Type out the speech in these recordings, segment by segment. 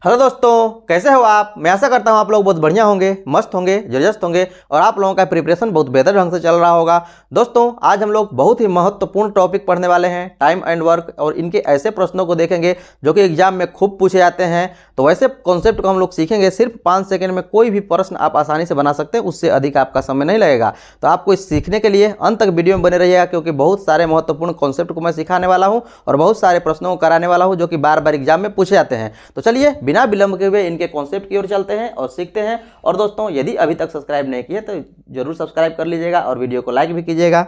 Hello दोस्तों, कैसे हो आप। मैं आशा करता हूं आप लोग बहुत बढ़िया होंगे, मस्त होंगे, जबरदस्त होंगे और आप लोगों का प्रिपरेशन बहुत बेहतर ढंग से चल रहा होगा। दोस्तों, आज हम लोग बहुत ही महत्वपूर्ण टॉपिक पढ़ने वाले हैं, टाइम एंड वर्क, और इनके ऐसे प्रश्नों को देखेंगे जो कि एग्जाम में खूब पूछे जाते हैं। तो वैसे कॉन्सेप्ट को हम लोग सीखेंगे। सिर्फ 5 सेकंड में कोई भी प्रश्न आप आसानी से बना सकते हैं, उससे अधिक आपका समय नहीं लगेगा। तो आपको इस सीखने के लिए अंत तक वीडियो में बने रहिएगा, क्योंकि बहुत सारे महत्वपूर्ण कॉन्सेप्ट को मैं सिखाने वाला हूँ और बहुत सारे प्रश्नों को कराने वाला हूँ जो कि बार बार एग्जाम में पूछे जाते हैं। तो चलिए बिना विलंब के हुए इनके कॉन्सेप्ट की ओर चलते हैं और सीखते हैं। और दोस्तों, यदि अभी तक सब्सक्राइब नहीं किए तो जरूर सब्सक्राइब कर लीजिएगा और वीडियो को लाइक भी कीजिएगा।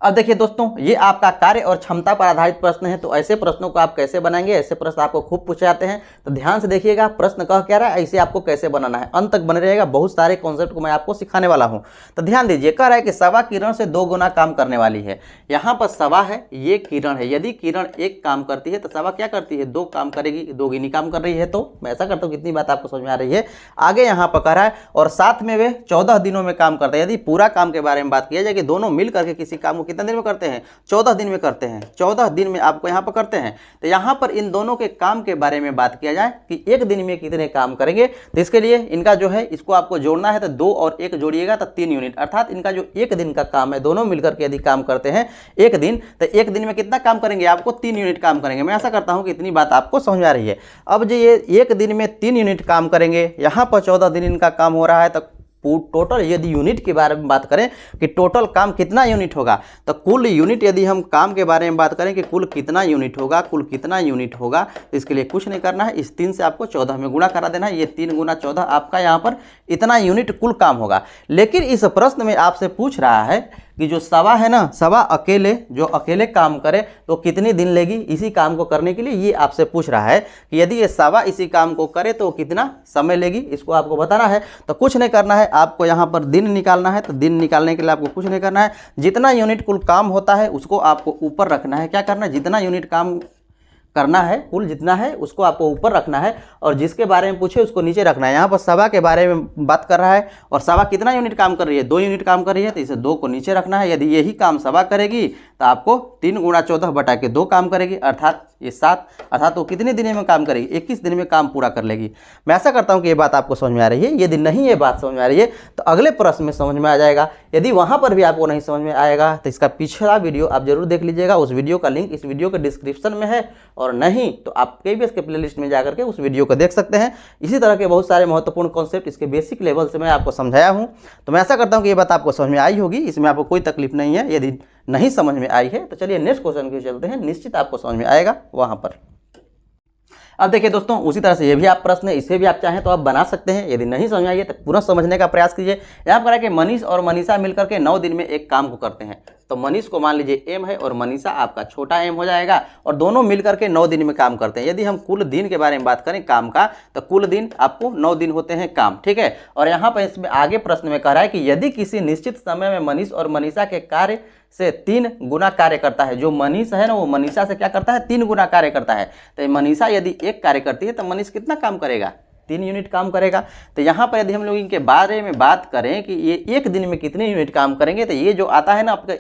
अब देखिए दोस्तों, ये आपका कार्य और क्षमता पर आधारित प्रश्न है। तो ऐसे प्रश्नों को आप कैसे बनाएंगे, ऐसे प्रश्न आपको खूब पूछे जाते हैं। तो ध्यान से देखिएगा प्रश्न कह क्या रहा है, ऐसे आपको कैसे बनाना है। अंत तक बने रहेगा, बहुत सारे कॉन्सेप्ट को मैं आपको सिखाने वाला हूं। तो ध्यान दीजिए, कह रहा है कि सवा किरण से 2 गुना काम करने वाली है। यहाँ पर सवा है, ये किरण है। यदि किरण एक काम करती है तो सवा क्या करती है, 2 काम करेगी, 2 गुनी काम कर रही है। तो मैं ऐसा करता हूँ, कितनी बात आपको समझ में आ रही है। आगे यहाँ पर कह रहा है और साथ में वे 14 दिनों में काम करते हैं। यदि पूरा काम के बारे में बात किया जाए कि दोनों मिल करके किसी काम को कितने दिन में करते हैं, 14 दिन में करते हैं। 14 दिन में आपको यहाँ पर करते हैं। तो यहाँ पर इन दोनों के काम के बारे में बात किया जाए कि एक दिन में कितने काम करेंगे, तो इसके लिए इनका जो है इसको आपको जोड़ना है। तो 2 और 1 जोड़िएगा तो 3 यूनिट, अर्थात इनका जो एक दिन का काम है, दोनों मिलकर के यदि काम करते हैं एक दिन, तो एक दिन में कितना काम करेंगे, आपको 3 यूनिट काम करेंगे। मैं ऐसा करता हूँ कि इतनी बात आपको समझ आ रही है। अब जो ये एक दिन में 3 यूनिट काम करेंगे, यहाँ पर 14 दिन इनका काम हो रहा है। तो टोटल यदि यूनिट के बारे में बात करें कि टोटल काम कितना यूनिट होगा, तो कुल यूनिट, यदि हम काम के बारे में बात करें कि कुल कितना यूनिट होगा, कुल कितना यूनिट होगा, तो इसके लिए कुछ नहीं करना है, इस 3 से आपको 14 में गुणा करा देना है। ये 3 गुना 14 आपका यहाँ पर इतना यूनिट कुल काम होगा। लेकिन इस प्रश्न में आपसे पूछ रहा है कि जो सवा है ना, सवा जो अकेले काम करे तो कितनी दिन लेगी इसी काम को करने के लिए। ये आपसे पूछ रहा है कि यदि ये सवा इसी काम को करे तो कितना समय लेगी, इसको आपको बताना है। तो कुछ नहीं करना है, आपको यहाँ पर दिन निकालना है। तो दिन निकालने के लिए आपको कुछ नहीं करना है, जितना यूनिट कुल काम होता है उसको आपको ऊपर रखना है। क्या करना है, जितना यूनिट काम करना है, कुल जितना है उसको आपको ऊपर रखना है और जिसके बारे में पूछे उसको नीचे रखना है। यहाँ पर सवा के बारे में बात कर रहा है और सवा कितना यूनिट काम कर रही है, 2 यूनिट काम कर रही है, तो इसे 2 को नीचे रखना है। यदि यही काम सवा करेगी तो आपको 3 गुणा 14 बटा के 2 काम करेगी, अर्थात ये 7, अर्थात वो कितने दिन में काम करेगी, 21 दिन में काम पूरा कर लेगी। मैं ऐसा करता हूँ कि ये बात आपको समझ में आ रही है। यदि नहीं ये बात समझ में आ रही है तो अगले प्रश्न में समझ में आ जाएगा। यदि वहाँ पर भी आपको नहीं समझ में आएगा तो इसका पिछला वीडियो आप जरूर देख लीजिएगा। उस वीडियो का लिंक इस वीडियो के डिस्क्रिप्शन में है, और नहीं तो आप KBS के प्लेलिस्ट में जाकर के उस वीडियो को देख सकते हैं। इसी तरह के बहुत सारे महत्वपूर्ण कॉन्सेप्ट इसके बेसिक लेवल से मैं आपको समझाया हूँ। तो मैं ऐसा करता हूँ कि ये बात आपको समझ में आई होगी, इसमें आपको कोई तकलीफ नहीं है। यदि नहीं समझ में आई है तो चलिए नेक्स्ट क्वेश्चन की चलते हैं, निश्चित आपको समझ में आएगा वहाँ पर। अब देखिए दोस्तों, उसी तरह से ये भी आप प्रश्न है, इसे भी आप चाहें तो आप बना सकते हैं। यदि नहीं समझ में आइए तो पुनः समझने का प्रयास कीजिए। यहाँ पर है कि मनीष और मनीषा मिलकर के 9 दिन में एक काम को करते हैं। तो मनीष को मान लीजिए M है और मनीषा आपका छोटा m हो जाएगा, और दोनों मिलकर के 9 दिन में काम करते हैं। यदि हम कुल दिन के बारे में बात करें काम का, तो कुल दिन आपको 9 दिन होते हैं काम, ठीक है। और यहाँ पर इसमें आगे प्रश्न में कह रहा है कि यदि किसी निश्चित समय में मनीष और मनीषा के कार्य से 3 गुना कार्य करता है, जो मनीष है ना वो मनीषा से क्या करता है, 3 गुना कार्य करता है। तो मनीषा यदि 1 कार्य करती है तो मनीष कितना काम करेगा, 3 यूनिट काम करेगा। तो यहाँ पर यदि हम लोग इनके बारे में बात करें कि ये एक दिन में कितने यूनिट काम करेंगे, तो ये जो आता है ना आपका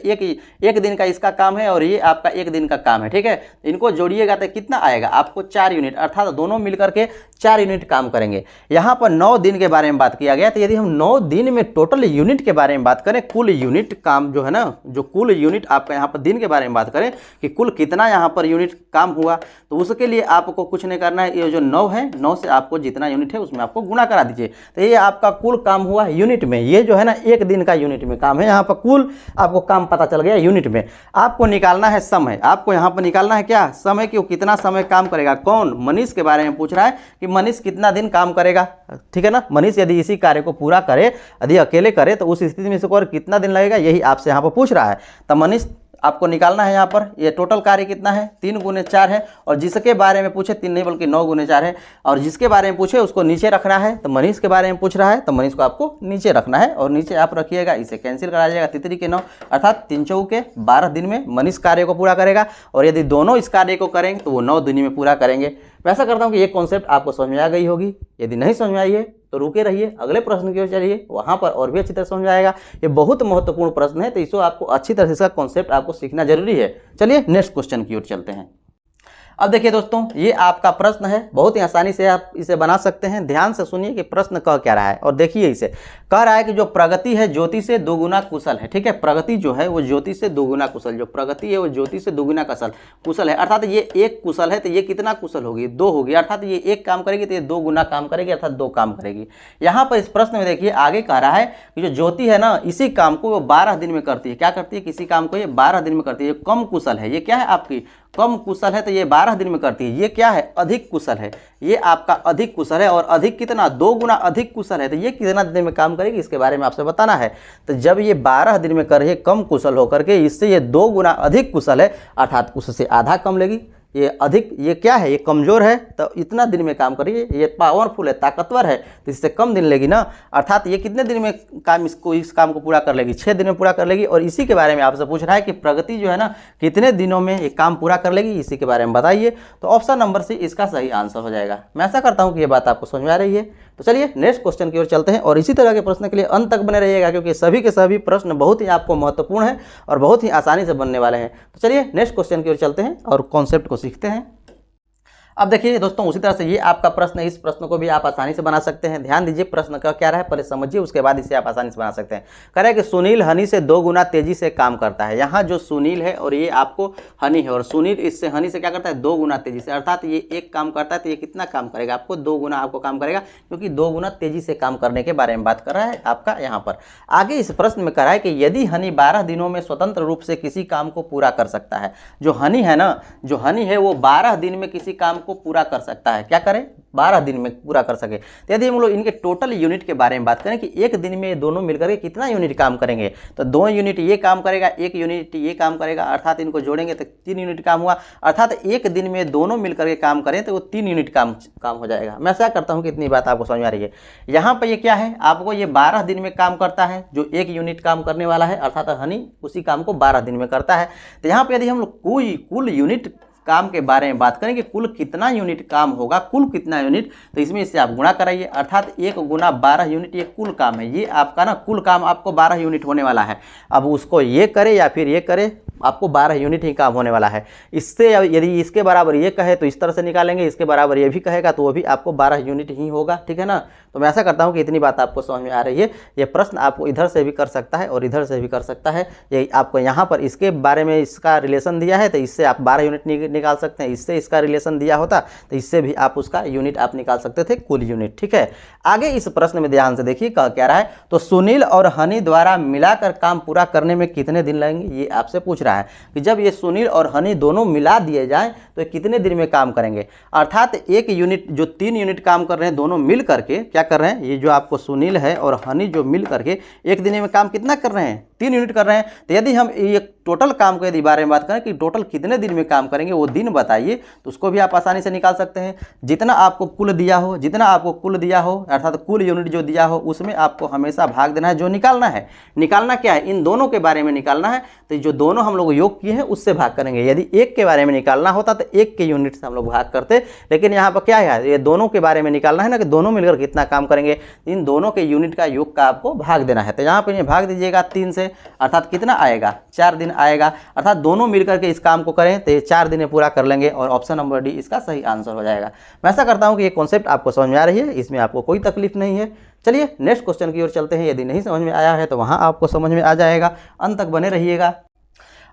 एक दिन का इसका काम है और ये आपका एक दिन का काम है, ठीक है। इनको जोड़िएगा तो कितना आएगा, आपको 4 यूनिट, अर्थात दोनों मिलकर के 4 यूनिट काम करेंगे। यहाँ पर 9 दिन के बारे में बात किया गया। तो यदि हम 9 दिन में टोटल यूनिट के बारे में बात करें, कुल यूनिट काम जो है ना, जो कुल यूनिट आपका यहाँ पर दिन के बारे में बात करें कि कुल कितना यहाँ पर यूनिट काम हुआ, तो उसके लिए आपको कुछ नहीं करना है। ये जो 9 है, 9 से आपको जितना यूनिट है उसमें आपको गुणा करा दीजिए। तो ये आपका कुल काम हुआ यूनिट में। ये जो है ना एक दिन का यूनिट में काम है, यहाँ पर कुल आपको काम पता चल गया यूनिट में। आपको निकालना है समय, आपको यहाँ पर निकालना है क्या, समय कि वो कितना समय काम करेगा। कौन, मनीष के बारे में पूछ रहा है कि मनीष कितना दिन काम करेगा, ठीक है ना। मनीष यदि इसी कार्य को पूरा करे, यदि अकेले करे, तो उस स्थिति में इसको और कितना दिन लगेगा, यही आपसे यहाँ पर पूछ रहा है। तो मनीष आपको निकालना है। यहाँ पर ये टोटल कार्य कितना है, 3 गुने 4 है, और जिसके बारे में पूछे 3 नहीं बल्कि 9 गुने 4 है, और जिसके बारे में पूछे उसको नीचे रखना है। तो मनीष के बारे में पूछ रहा है तो मनीष को आपको नीचे रखना है, और नीचे आप रखिएगा, इसे कैंसिल करा जाएगा, 3 के 9, अर्थात 3 चौके 12 दिन में मनीष कार्य को पूरा करेगा। और यदि दोनों इस कार्य को करेंगे तो वो 9 दिन में पूरा करेंगे। वैसा करता हूँ कि ये कॉन्सेप्ट आपको समझ में आ गई होगी। यदि नहीं समझ में आई है तो रुके रहिए, अगले प्रश्न की ओर चलिए, वहाँ पर और भी अच्छी तरह समझ आएगा। ये बहुत महत्वपूर्ण प्रश्न है, तो इसको आपको अच्छी तरह से इसका कॉन्सेप्ट आपको सीखना जरूरी है। चलिए नेक्स्ट क्वेश्चन की ओर चलते हैं। अब देखिए दोस्तों, ये आपका प्रश्न है, बहुत ही आसानी से आप इसे बना सकते हैं। ध्यान से सुनिए कि प्रश्न कह क्या रहा है और देखिए इसे। कह रहा है कि जो प्रगति है ज्योति से दोगुना कुशल है। ठीक है, प्रगति जो है वो ज्योति से दोगुना कुशल, जो प्रगति है वो ज्योति से दोगुना कुशल है। अर्थात ये एक कुशल है तो ये कितना कुशल होगी, 2 होगी। अर्थात ये एक काम करेगी तो ये 2 गुना काम करेगी, अर्थात 2 काम करेगी। यहाँ पर इस प्रश्न में देखिए आगे कह रहा है कि जो ज्योति है ना, इसी काम को वो 12 दिन में करती है। क्या करती है, किसी काम को ये 12 दिन में करती है। ये कम कुशल है, ये क्या है आपकी कम कुशल है तो ये 12 दिन में करती है। ये क्या है, अधिक कुशल है, ये आपका अधिक कुशल है। और अधिक कितना, 2 गुना अधिक कुशल है तो ये कितना दिन में काम करेगी, इसके बारे में आपसे बताना है। तो जब ये 12 दिन में कर रही है कम कुशल होकर के, इससे ये 2 गुना अधिक कुशल है, अर्थात उससे आधा कम लेगी। ये अधिक, ये क्या है, ये कमज़ोर है तो इतना दिन में काम करिए। ये पावरफुल है, ताकतवर है तो इससे कम दिन लेगी ना। अर्थात ये कितने दिन में काम इस काम को पूरा कर लेगी, 6 दिन में पूरा कर लेगी। और इसी के बारे में आपसे पूछ रहा है कि प्रगति जो है ना कितने दिनों में ये काम पूरा कर लेगी, इसी के बारे में बताइए। तो ऑप्शन नंबर सी इसका सही आंसर हो जाएगा। मैं ऐसा करता हूँ कि ये बात आपको समझ में आ रही है। तो चलिए नेक्स्ट क्वेश्चन की ओर चलते हैं और इसी तरह के प्रश्न के लिए अंत तक बने रहिएगा, क्योंकि सभी के सभी प्रश्न बहुत ही आपको महत्वपूर्ण है और बहुत ही आसानी से बनने वाले हैं। तो चलिए नेक्स्ट क्वेश्चन की ओर चलते हैं और कॉन्सेप्ट को सीखते हैं। अब देखिए दोस्तों, उसी तरह से ये आपका प्रश्न है, इस प्रश्न को भी आप आसानी से बना सकते हैं। ध्यान दीजिए प्रश्न का क्या रहा है, पहले समझिए, उसके बाद इसे आप आसानी से बना सकते हैं। कह रहे हैं कि सुनील हनी से 2 गुना तेजी से काम करता है। यहाँ जो सुनील है और ये आपको हनी है, और सुनील इससे हनी से क्या करता है, 2 गुना तेजी से। अर्थात ये एक काम करता है तो ये कितना काम करेगा, आपको 2 गुना आपको काम करेगा, क्योंकि 2 गुना तेजी से काम करने के बारे में बात कर रहा है आपका यहाँ पर। आगे इस प्रश्न में कह रहा है कि यदि हनी 12 दिनों में स्वतंत्र रूप से किसी काम को पूरा कर सकता है। जो हनी है ना, जो हनी है वो 12 दिन में किसी काम को पूरा कर सकता है। क्या करें, 12 दिन में पूरा कर सके। तो यदि हम लोग इनके टोटल यूनिट के बारे में बात करें कि एक दिन में ये दोनों मिलकर के कितना यूनिट काम करेंगे, तो 2 यूनिट ये काम करेगा, 1 यूनिट ये काम करेगा, अर्थात इनको जोड़ेंगे तो 3 यूनिट काम हुआ। अर्थात एक दिन में दोनों मिलकर के काम करें तो वो 3 यूनिट काम हो जाएगा। मैं ऐसा करता हूँ कि इतनी बात आपको समझ में आ रही है। यहाँ पर ये क्या है, आपको ये 12 दिन में काम करता है, जो 1 यूनिट काम करने वाला है, अर्थात हनी उसी काम को 12 दिन में करता है। तो यहाँ पर यदि हम लोग कुल यूनिट काम के बारे में बात करें कि कुल कितना यूनिट काम होगा, कुल कितना यूनिट, तो इसमें इससे आप गुणा कराइए। अर्थात 1 गुना 12 यूनिट ये कुल काम है। ये आपका ना कुल काम आपको 12 यूनिट होने वाला है। अब उसको ये करे या फिर ये करे, आपको 12 यूनिट ही काम होने वाला है। इससे यदि इसके बराबर ये कहे तो इस तरह से निकालेंगे, इसके बराबर ये भी कहेगा तो वो भी आपको 12 यूनिट ही होगा। ठीक है ना। तो मैं ऐसा करता हूँ कि इतनी बात आपको समझ में आ रही है। ये प्रश्न आपको इधर से भी कर सकता है और इधर से भी कर सकता है। ये आपको यहाँ पर इसके बारे में इसका रिलेशन दिया है तो इससे आप 12 यूनिट निकाल सकते हैं। इससे इसका रिलेशन दिया होता तो इससे भी आप उसका यूनिट आप निकाल सकते थे, कुल यूनिट। ठीक है। आगे इस प्रश्न में ध्यान से देखिए कह क्या रहा है, तो सुनील और हनी द्वारा मिलाकर काम पूरा करने में कितने दिन लगेंगे, ये आपसे पूछ रहा है कि जब ये सुनील और हनी दोनों मिला दिए जाएं तो कितने दिन में काम करेंगे। अर्थात 1 यूनिट, जो 3 यूनिट काम कर रहे हैं दोनों मिल करके क्या कर रहे हैं, ये जो आपको सुनील है और हनी जो मिल करके 1 दिन में काम कितना कर रहे हैं, 3 यूनिट कर रहे हैं। तो यदि हम ये टोटल काम को यदि बारे में बात करें कि टोटल कितने दिन में काम करेंगे, वो दिन बताइए, तो उसको भी आप आसानी से निकाल सकते हैं। जितना आपको कुल दिया हो, अर्थात कुल यूनिट जो दिया हो उसमें आपको हमेशा भाग देना है। जो निकालना है, निकालना क्या है, इन दोनों के बारे में निकालना है। तो जो दोनों हम लोग योग किए हैं उससे भाग करेंगे। यदि एक के बारे में निकालना होता तो 1 के यूनिट से हम लोग भाग करते, लेकिन यहाँ पर क्या है, ये दोनों के बारे में निकालना है ना कि दोनों मिलकर कितना काम करेंगे। इन दोनों के यूनिट का योग का आपको भाग देना है। तो यहाँ पर भाग दीजिएगा 3 से, अर्थात कितना आएगा, 4 दिन आएगा। अर्थात दोनों मिलकर के इस काम को करें तो ये 4 दिन में पूरा कर लेंगे और ऑप्शन नंबर डी इसका सही आंसर हो जाएगा। मैं ऐसा करता हूं कि ये कॉन्सेप्ट आपको समझ में आ रही है, इसमें आपको कोई तकलीफ नहीं है। चलिए नेक्स्ट क्वेश्चन की ओर चलते हैं। यदि नहीं समझ में आया है तो वहां आपको समझ में आ जाएगा, अंत तक बने रहिएगा।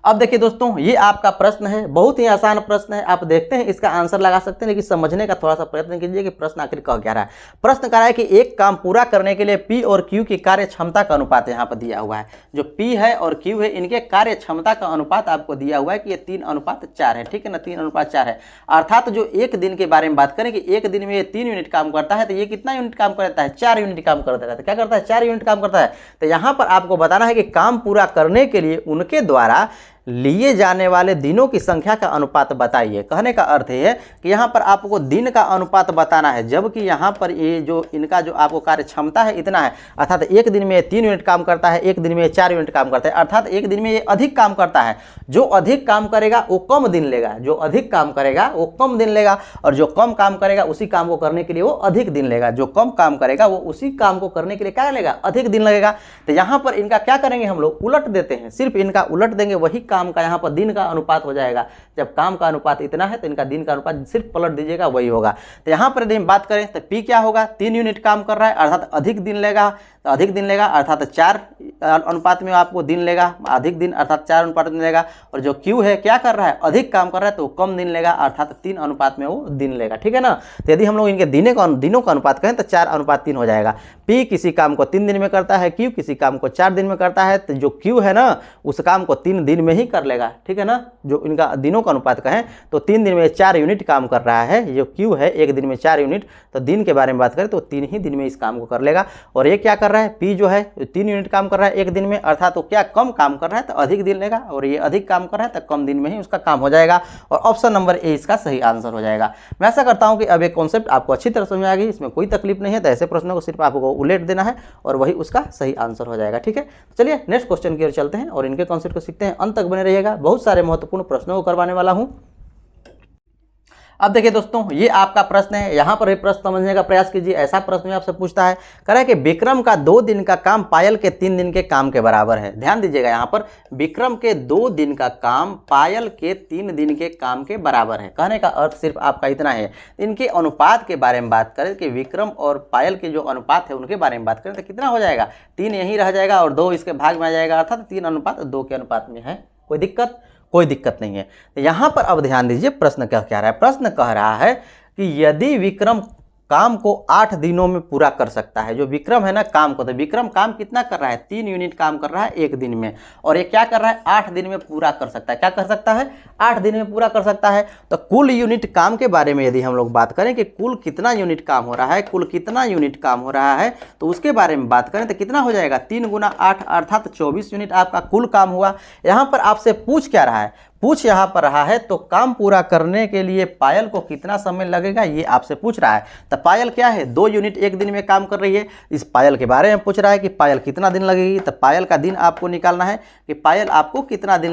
अब देखिए दोस्तों, ये आपका प्रश्न है, बहुत ही आसान प्रश्न है। आप देखते हैं इसका आंसर लगा सकते हैं, लेकिन समझने का थोड़ा सा प्रयत्न कीजिए कि प्रश्न आखिर कह क्या रहा है। प्रश्न कह रहा है कि एक काम पूरा करने के लिए P और Q की कार्य क्षमता का अनुपात यहाँ पर दिया हुआ है। जो P है और Q है, इनके कार्य क्षमता का अनुपात आपको दिया हुआ है कि ये 3:4 है। ठीक है ना, 3:4 है। अर्थात जो एक दिन के बारे में बात करें कि एक दिन में ये 3 यूनिट काम करता है, तो ये कितना यूनिट काम करता है, 4 यूनिट काम करता है। तो क्या करता है, 4 यूनिट काम करता है। तो यहाँ पर आपको बताना है कि काम पूरा करने के लिए उनके द्वारा लिए जाने वाले दिनों की संख्या का अनुपात बताइए। कहने का अर्थ है कि यहाँ पर आपको दिन का अनुपात बताना है, जबकि यहाँ पर ये जो इनका जो आपको कार्य क्षमता है इतना है। अर्थात एक दिन में 3 यूनिट काम करता है, एक दिन में 4 यूनिट काम करता है। अर्थात एक दिन में ये अधिक काम करता है। जो अधिक काम करेगा वो कम दिन लेगा, जो अधिक काम करेगा वो कम दिन लेगा, और जो कम काम करेगा उसी काम को करने के लिए वो अधिक दिन लेगा। जो कम काम करेगा वो उसी काम को करने के लिए क्या लेगा, अधिक दिन लगेगा। तो यहाँ पर इनका क्या करेंगे, हम लोग उलट देते हैं, सिर्फ इनका उलट देंगे, वही काम का यहाँ पर दिन का अनुपात हो जाएगा। जब काम का अनुपात इतना है तो इनका दिन का अनुपात सिर्फ पलट दीजिएगा, वही होगा। तो यहाँ पर यदि हम बात करें तो P क्या होगा, 3 यूनिट काम कर रहा है अर्थात अधिक दिन लेगा, तो अधिक दिन लेगा अर्थात 4 अनुपात में आपको दिन लेगा, अधिक दिन अर्थात 4 अनुपात में लेगा। और जो Q है क्या कर रहा है, अधिक काम कर रहा है तो कम दिन लेगा अर्थात 3 अनुपात में वो दिन लेगा, ठीक है ना। तो यदि हम लोग इनके दिनों का अनुपात करें तो 4:3 हो जाएगा। P किसी काम को 3 दिन में करता है, Q किसी काम को 4 दिन में करता है, तो जो Q है ना उस काम को 3 दिन में ही कर लेगा, ठीक है ना। जो इनका दिनों का अनुपात कहें तो 3 दिन में 4 यूनिट काम कर रहा है, जो Q है 1 दिन में 4 यूनिट, तो दिन के बारे में बात करें तो 3 ही दिन में इस काम को कर लेगा। और ये क्या कर रहा है, P जो है 3 यूनिट काम कर रहा है 1 दिन में, अर्थात तो क्या कम काम कर रहा है तो अधिक दिन लेगा, और ये अधिक काम कर रहा है तो कम दिन में ही उसका काम हो जाएगा। और ऑप्शन नंबर ए इसका सही आंसर हो जाएगा। मैं ऐसा करता हूं कि अब एक कॉन्सेप्ट आपको अच्छी तरह समझ में आ गई, इसमें कोई तकलीफ नहीं है। तो ऐसे प्रश्नों को सिर्फ आपको उलट देना है और वही उसका सही आंसर हो जाएगा, ठीक है। चलिए नेक्स्ट क्वेश्चन की ओर चलते हैं और इनके कॉन्सेप्ट को सीखते हैं। अंत तक बने रहिएगा, बहुत सारे महत्वपूर्ण प्रश्नों को करवाने वाला हूं। अब देखिए दोस्तों, ये आपका प्रश्न है, यहाँ पर भी प्रश्न समझने का प्रयास कीजिए। ऐसा प्रश्न आपसे पूछता है, कह रहा है कि विक्रम का 2 दिन का काम पायल के 3 दिन के काम के बराबर है। ध्यान दीजिएगा, यहाँ पर विक्रम के 2 दिन का काम पायल के 3 दिन के काम के बराबर है। कहने का अर्थ सिर्फ आपका इतना है। इनके अनुपात के बारे में बात करें कि विक्रम और पायल के जो अनुपात है उनके बारे में बात करें तो कितना हो जाएगा, 3 यहीं रह जाएगा और 2 इसके भाग में आ जाएगा, अर्थात 3:2 के अनुपात में है। कोई दिक्कत? कोई दिक्कत नहीं है। तो यहाँ पर अब ध्यान दीजिए, प्रश्न क्या कह रहा है। प्रश्न कह रहा है कि यदि विक्रम काम को 8 दिनों में पूरा कर सकता है, जो विक्रम है ना काम को, तो विक्रम काम कितना कर रहा है, 3 यूनिट काम कर रहा है 1 दिन में, और ये क्या कर रहा है 8 दिन में पूरा कर सकता है। क्या कर सकता है, 8 दिन में पूरा कर सकता है। तो कुल यूनिट काम के बारे में यदि हम लोग बात करें कि कुल कितना यूनिट काम हो रहा है, कुल कितना यूनिट काम हो रहा है, तो उसके बारे में बात करें तो कितना हो जाएगा, 3 × 8 अर्थात 24 यूनिट आपका कुल काम हुआ। यहाँ पर आपसे पूछ क्या रहा है, पूछ यहाँ पर रहा है तो काम पूरा करने के लिए पायल को कितना समय लगेगा, ये आपसे पूछ रहा है। तो पायल क्या है, 2 यूनिट 1 दिन में काम कर रही है। इस पायल के बारे में पूछ रहा है कि पायल कितना दिन लगेगी। तो पायल का दिन आपको निकालना है कि पायल आपको कितना दिन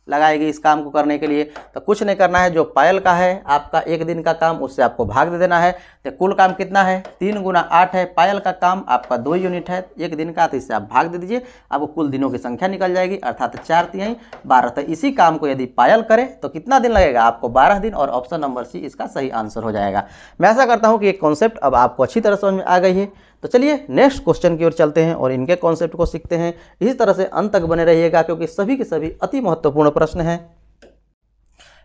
लगाएगी इस काम को करने के लिए। तो कुछ नहीं करना है, जो पायल का है आपका 1 दिन का काम, उससे आपको भाग दे देना है। तो कुल काम कितना है, 3 × 8 है। पायल का काम आपका 2 यूनिट है 1 दिन का, तो इससे आप भाग दे दीजिए, आपको कुल दिनों की संख्या निकल जाएगी, अर्थात 4 × 12। तो इसी काम को यदि पायल करे तो कितना दिन लगेगा, आपको 12 दिन, और ऑप्शन नंबर सी इसका सही आंसर हो जाएगा। मैं ऐसा करता हूँ कि ये कॉन्सेप्ट अब आपको अच्छी तरह समझ में आ गई है। तो चलिए नेक्स्ट क्वेश्चन की ओर चलते हैं और इनके कॉन्सेप्ट को सीखते हैं। इसी तरह से अंत तक बने रहिएगा क्योंकि सभी के सभी अति महत्वपूर्ण प्रश्न हैं।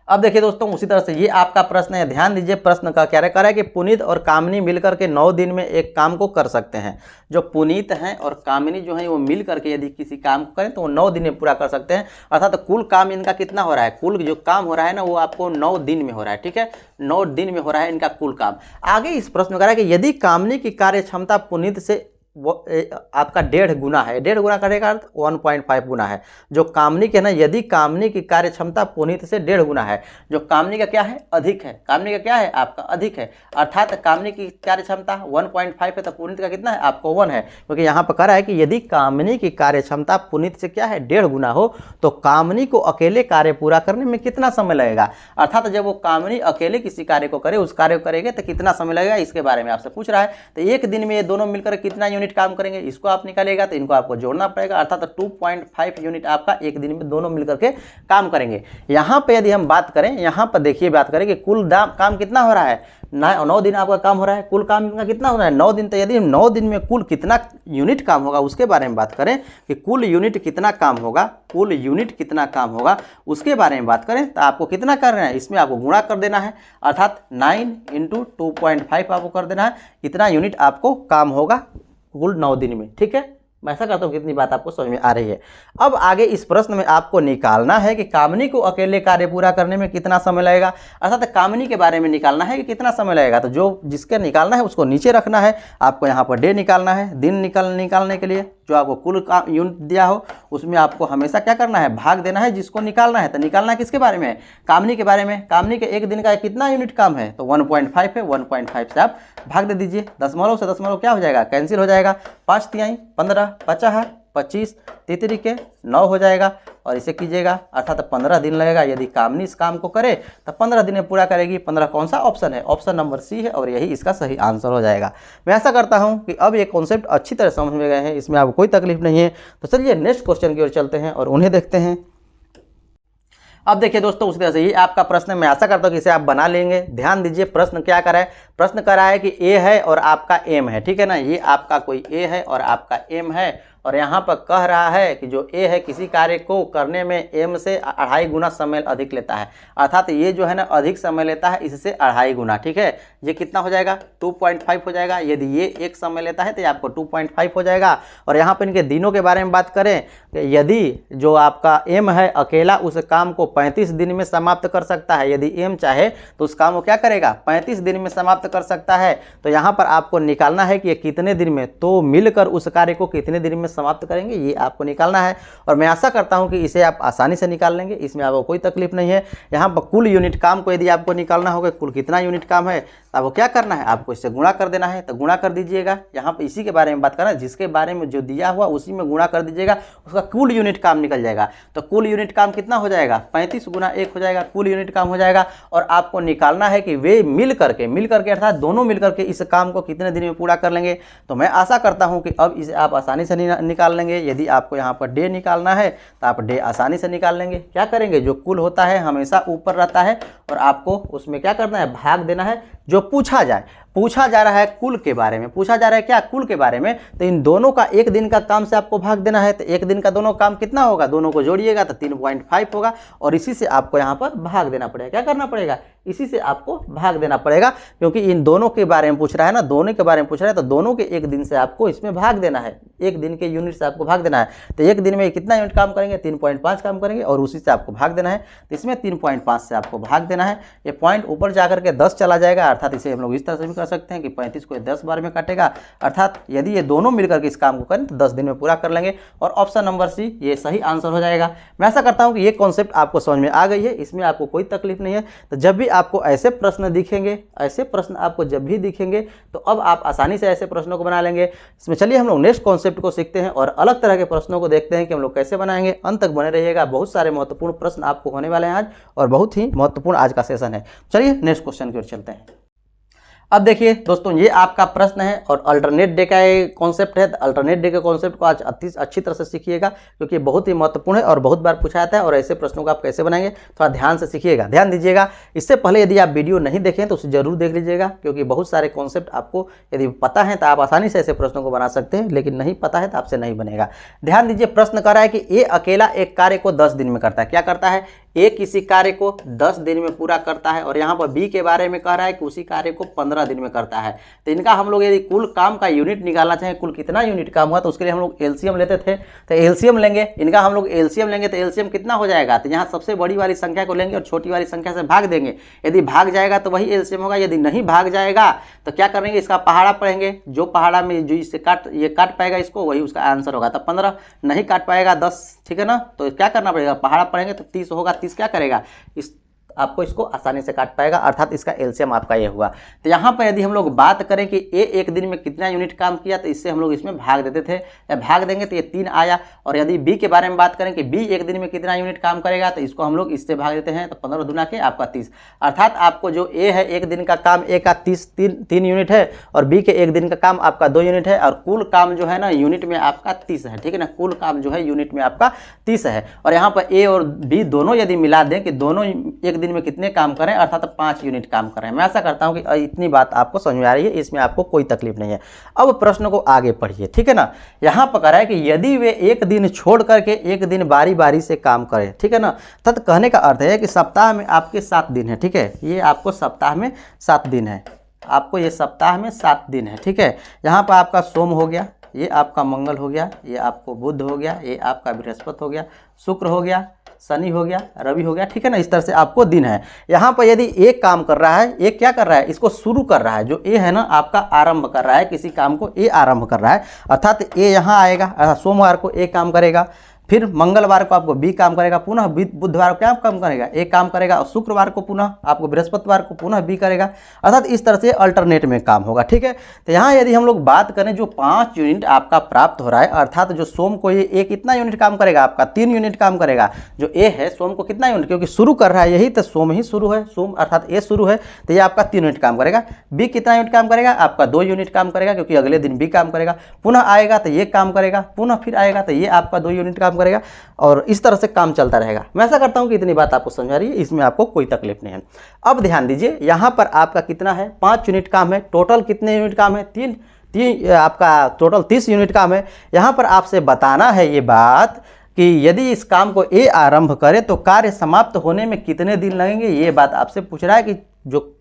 अब देखिए दोस्तों, उसी तरह से ये आपका प्रश्न है, ध्यान दीजिए। प्रश्न का क्या रहा है कि पुनीत और कामिनी मिलकर के 9 दिन में एक काम को कर सकते हैं। जो पुनीत हैं और कामिनी जो है वो मिल करके यदि किसी काम को करें तो वो 9 दिन में पूरा कर सकते हैं, अर्थात तो कुल काम इनका कितना हो रहा है, कुल जो काम हो रहा है ना वो आपको 9 दिन में हो रहा है, ठीक है, 9 दिन में हो रहा है इनका कुल काम। आगे इस प्रश्न में कह रहा है कि यदि कामिनी की कार्य क्षमता पुनीत से वो आपका 1.5 गुना है, 1.5 गुना करेगा अर्थ 1.5 गुना है। जो कामनी के ना, यदि कामनी की कार्य क्षमता पुनीत से 1.5 गुना है, जो कामनी का क्या है, अधिक है, कामनी का क्या है आपका अधिक है, अर्थात कामनी की कार्य क्षमता 1.5 है तो पुनीत का कितना है आपको 1 है। क्योंकि यहाँ पर कह रहा है कि यदि कामनी की कार्य क्षमता पुनीत से क्या है 1.5 गुना हो तो कामनी को अकेले कार्य पूरा करने में कितना समय लगेगा, अर्थात जब वो कामनी अकेले किसी कार्य को करे, उस कार्य को करेंगे तो कितना समय लगेगा, इसके बारे में आपसे पूछ रहा है। तो 1 दिन में ये दोनों मिलकर कितना यूनिट काम करेंगे, इसको आप निकालेगा तो इनको आपको जोड़ना पड़ेगा, अर्थात 2.5 यूनिट आपका 1 दिन में दोनों मिलकर के काम करेंगे। यहाँ पे यदि हम बात करें, यहाँ पर देखिए बात करें कि कुल काम कितना हो रहा है, 9 दिन आपका काम हो रहा है, कुल काम इनका कितना हो रहा है 9 दिन। तो यदि हम 9 दिन में कुल कितना यूनिट काम होगा उसके बारे में बात करें कि कुल यूनिट कितना काम होगा, कुल यूनिट कितना काम होगा उसके बारे में बात करें तो आपको कितना करना है, इसमें आपको गुणा कर देना है, अर्थात 9 × 2.5 आपको कर देना है, इतना यूनिट आपको काम होगा कुल 9 दिन में, ठीक है। मैं ऐसा करता हूँ कितनी बात आपको समझ में आ रही है। अब आगे इस प्रश्न में आपको निकालना है कि कामनी को अकेले कार्य पूरा करने में कितना समय लगेगा, अर्थात कामनी के बारे में निकालना है कि कितना समय लगेगा। तो जो जिसके निकालना है उसको नीचे रखना है, आपको यहाँ पर डे निकालना है, दिन निकालने के लिए जो आपको कुल यूनिट दिया हो उसमें आपको हमेशा क्या करना है, भाग देना है जिसको निकालना है। तो निकालना किसके बारे में है, कामनी के बारे में। कामनी के 1 दिन का कितना यूनिट काम है तो 1.5 है, 1.5 से आप भाग दे दीजिए। दशमलव से दशमलव क्या हो जाएगा, कैंसिल हो जाएगा, 5 तिहाई 15, 50, 25, 33 9 हो जाएगा और इसे कीजिएगा, अर्थात 15 दिन लगेगा। यदि कामनी इस काम को करे तो 15 दिन में पूरा करेगी। 15 कौन सा ऑप्शन है, ऑप्शन नंबर सी है और यही इसका सही आंसर हो जाएगा। मैं ऐसा करता हूं कि अब ये कॉन्सेप्ट अच्छी तरह समझ में गए हैं, इसमें आपको कोई तकलीफ नहीं है। तो चलिए नेक्स्ट क्वेश्चन की ओर चलते हैं और उन्हें देखते हैं। अब देखिए दोस्तों, उसी तरह से ये आपका प्रश्न है, मैं आशा करता हूँ कि इसे आप बना लेंगे। ध्यान दीजिए, प्रश्न क्या कर रहा है, प्रश्न कर रहा है कि ए है और आपका एम है, ठीक है ना। ये आपका कोई ए है और आपका एम है, और यहाँ पर कह रहा है कि जो ए है किसी कार्य को करने में एम से 2.5 गुना समय अधिक लेता है, अर्थात ये जो है ना अधिक समय लेता है इससे 2.5 गुना, ठीक है। ये कितना हो जाएगा, 2.5 हो जाएगा। यदि ये एक समय लेता है तो ये आपको 2.5 हो जाएगा। और यहाँ पर इनके दिनों के बारे में बात करें, यदि जो आपका एम है अकेला उस काम को 35 दिन में समाप्त कर सकता है, यदि एम चाहे तो उस काम को क्या करेगा, 35 दिन में समाप्त कर सकता है। तो यहाँ पर आपको निकालना है कि ये कितने दिन में, तो मिलकर उस कार्य को कितने दिन में समाप्त करेंगे, ये आपको निकालना है। और मैं आशा करता हूं कि इसे आप आसानी से निकाल लेंगे, इसमें आपको कोई तकलीफ नहीं है। यहाँ पर कुल यूनिट काम को यदि आपको निकालना होगा, कुल कितना यूनिट काम है, तो आपको क्या करना है, आपको इससे गुणा कर देना है। तो गुणा कर दीजिएगा, यहाँ पर इसी के बारे में बात करना है, जिसके बारे में जो दिया हुआ उसी में गुणा कर दीजिएगा, उसका कुल यूनिट काम निकल जाएगा। तो कुल यूनिट काम कितना हो जाएगा, 35 गुना 1 हो जाएगा, कुल यूनिट काम हो जाएगा। और आपको निकालना है कि वे मिल करके अर्थात दोनों मिल करके इस काम को कितने दिन में पूरा कर लेंगे। तो मैं आशा करता हूं कि अब इसे आप आसानी से निकाल लेंगे। यदि आपको यहाँ पर डे निकालना है तो आप डे आसानी से निकाल लेंगे। क्या करेंगे, जो कुल होता है हमेशा ऊपर रहता है और आपको उसमें क्या करना है, भाग देना है। जो पूछा जा रहा है कुल के बारे में, पूछा जा रहा है क्या, कुल के बारे में, तो इन दोनों का एक दिन का काम से आपको भाग देना है। तो एक दिन का दोनों काम कितना होगा, दोनों को जोड़िएगा तो 3.5 होगा, और इसी से आपको यहाँ पर भाग देना पड़ेगा। क्या करना पड़ेगा, इसी से आपको भाग देना पड़ेगा, क्योंकि इन दोनों के बारे में पूछ रहा है ना, दोनों के बारे में पूछ रहा है, तो दोनों के एक दिन से आपको इसमें भाग देना है, एक दिन के यूनिट से आपको भाग देना है। तो एक दिन में कितना यूनिट काम करेंगे, 3.5 काम करेंगे, और उसी से आपको भाग देना है। तो इसमें 3.5 से आपको भाग देना है। ये पॉइंट ऊपर जाकर के 10 चला जाएगा, अर्थात इसे हम लोग इस तरह से भी कर सकते हैं कि 35 को 10 बार में काटेगा, अर्थात यदि ये दोनों मिलकर के इस काम को करें तो 10 दिन में पूरा कर लेंगे। और ऑप्शन नंबर सी ये सही आंसर हो जाएगा। मैं ऐसा करता हूं कि ये कॉन्सेप्ट आपको समझ में आ गई है, इसमें आपको कोई तकलीफ नहीं है। तो जब भी आपको ऐसे प्रश्न दिखेंगे, ऐसे प्रश्न आपको जब भी दिखेंगे, तो अब आप आसानी से ऐसे प्रश्नों को बना लेंगे। इसमें चलिए हम लोग नेक्स्ट कॉन्सेप्ट को सीखते हैं और अलग तरह के प्रश्नों को देखते हैं कि हम लोग कैसे बनाएंगे। अंत तक बने रहिएगा, बहुत सारे महत्वपूर्ण प्रश्न आपको होने वाले हैं आज, और बहुत ही महत्वपूर्ण आज का सेशन है। चलिए नेक्स्ट क्वेश्चन की ओर चलते हैं। अब देखिए दोस्तों, ये आपका प्रश्न है और अल्टरनेट डे का ये कॉन्सेप्ट है। तो अल्टरनेट डे के कॉन्सेप्ट को आज अच्छी तरह से सीखिएगा, क्योंकि ये बहुत ही महत्वपूर्ण है और बहुत बार पूछा जाता है। और ऐसे प्रश्नों को आप कैसे बनाएंगे, थोड़ा ध्यान से सीखिएगा, ध्यान दीजिएगा। इससे पहले यदि आप वीडियो नहीं देखें तो उसे जरूर देख लीजिएगा, क्योंकि बहुत सारे कॉन्सेप्ट आपको यदि पता है तो आप आसानी से ऐसे प्रश्नों को बना सकते हैं, लेकिन नहीं पता है तो आपसे नहीं बनेगा। ध्यान दीजिए, प्रश्न कर रहा है कि ए अकेला एक कार्य को 10 दिन में करता है। क्या करता है, ए किसी कार्य को 10 दिन में पूरा करता है। और यहाँ पर बी के बारे में कह रहा है कि उसी कार्य को 15 दिन में करता है। तो इनका हम लोग यदि कुल काम का यूनिट निकालना चाहें, कुल कितना यूनिट काम हुआ, तो उसके लिए हम लोग एलसीएम लेते थे। तो एलसीएम लेंगे, इनका हम लोग एलसीएम लेंगे, तो एलसीएम कितना हो जाएगा, तो यहाँ सबसे बड़ी वाली संख्या को लेंगे और छोटी वाली संख्या से भाग देंगे। यदि भाग जाएगा तो वही एलसीएम होगा, यदि नहीं भाग जाएगा तो क्या करेंगे, इसका पहाड़ा पढ़ेंगे। जो पहाड़ा में जो इससे ये काट पाएगा इसको, वही उसका आंसर होगा। तो 15 नहीं काट पाएगा, 10, ठीक है ना। तो क्या करना पड़ेगा, पहाड़ा पढ़ेंगे तो 30 होगा। 30 क्या करेगा, इस आपको इसको आसानी से काट पाएगा, अर्थात इसका एलसीएम आपका ये हुआ। तो यहाँ पर यदि हम लोग बात करें कि ए एक दिन में कितना यूनिट काम किया, तो इससे हम लोग इसमें भाग देते थे, या भाग देंगे तो ये 3 आया। और यदि बी के बारे में बात करें कि बी एक दिन में कितना यूनिट काम करेगा, तो इसको हम लोग इससे भाग देते हैं। तो 15 दुना के आपका 30, अर्थात आपको जो ए है एक दिन का काम ए का 3 यूनिट है, और बी के एक दिन का काम आपका 2 यूनिट है, और कुल काम जो है ना यूनिट में आपका 30 है, ठीक है ना। कुल काम जो है यूनिट में आपका 30 है। और यहाँ पर ए और बी दोनों यदि मिला दें कि दोनों एक दिन में कितने काम करें, अर्थात 5 यूनिट काम करें। मैं ऐसा करता हूं कि इतनी बात आपको समझ में आ रही है, इसमें आपको कोई तकलीफ नहीं है। अब प्रश्न को आगे पढ़िए, ठीक है ना। यहां पर कह रहा है कि यदि वे एक दिन छोड़ करके एक दिन बारी बारी से काम करें, ठीक है ना। तब कहने का अर्थ है कि सप्ताह में आपके 7 दिन है, ठीक है। ये आपको सप्ताह में 7 दिन है, आपको ये सप्ताह में 7 दिन है, ठीक है। यहाँ पर आपका सोम हो गया, ये आपका मंगल हो गया, ये आपको बुध हो गया, ये आपका बृहस्पति हो गया, शुक्र हो गया, शनि हो गया, रवि हो गया, ठीक है ना। इस तरह से आपको दिन है। यहाँ पर यदि एक काम कर रहा है, एक क्या कर रहा है, इसको शुरू कर रहा है। जो ए है ना आपका आरंभ कर रहा है, किसी काम को ए आरंभ कर रहा है, अर्थात ए यहाँ आएगा, सोमवार को ए काम करेगा, फिर मंगलवार को आपको बी काम करेगा, पुनः बुधवार को क्या काम करेगा, ए काम करेगा, और शुक्रवार को पुनः आपको बृहस्पतिवार को पुनः बी करेगा, अर्थात इस तरह से अल्टरनेट में काम होगा, ठीक है। तो यहाँ यदि हम लोग बात करें, जो 5 यूनिट आपका प्राप्त हो रहा है, अर्थात जो सोम को ये ए कितना यूनिट काम करेगा, आपका 3 यूनिट काम करेगा। जो ए है सोम को कितना यूनिट, क्योंकि शुरू कर रहा है यही, तो सोम ही शुरू है, सोम अर्थात ए शुरू है, तो ये आपका 3 यूनिट काम करेगा। बी कितना यूनिट काम करेगा, आपका 2 यूनिट काम करेगा, क्योंकि अगले दिन बी काम करेगा, पुनः आएगा तो ये काम करेगा, पुनः फिर आएगा तो ये आपका 2 यूनिट काम करेगा और इस तरह से काम चलता रहेगा। मैं ऐसा करता हूँ कि इतनी बात आपको समझ आ रही है, इसमें आपको कोई तकलीफ नहीं है। अब ध्यान दीजिए, यहाँ पर आपका कितना है, 5 यूनिट काम है। टोटल कितने यूनिट काम है, तीन आपका टोटल 30 यूनिट काम है। यहाँ पर आपसे बताना है ये बात कि यदि इस काम को ए आरंभ करे तो कार्य समाप्त होने में कितने दिन लगेंगे। ये बात आपसे पूछ रहा है कि जो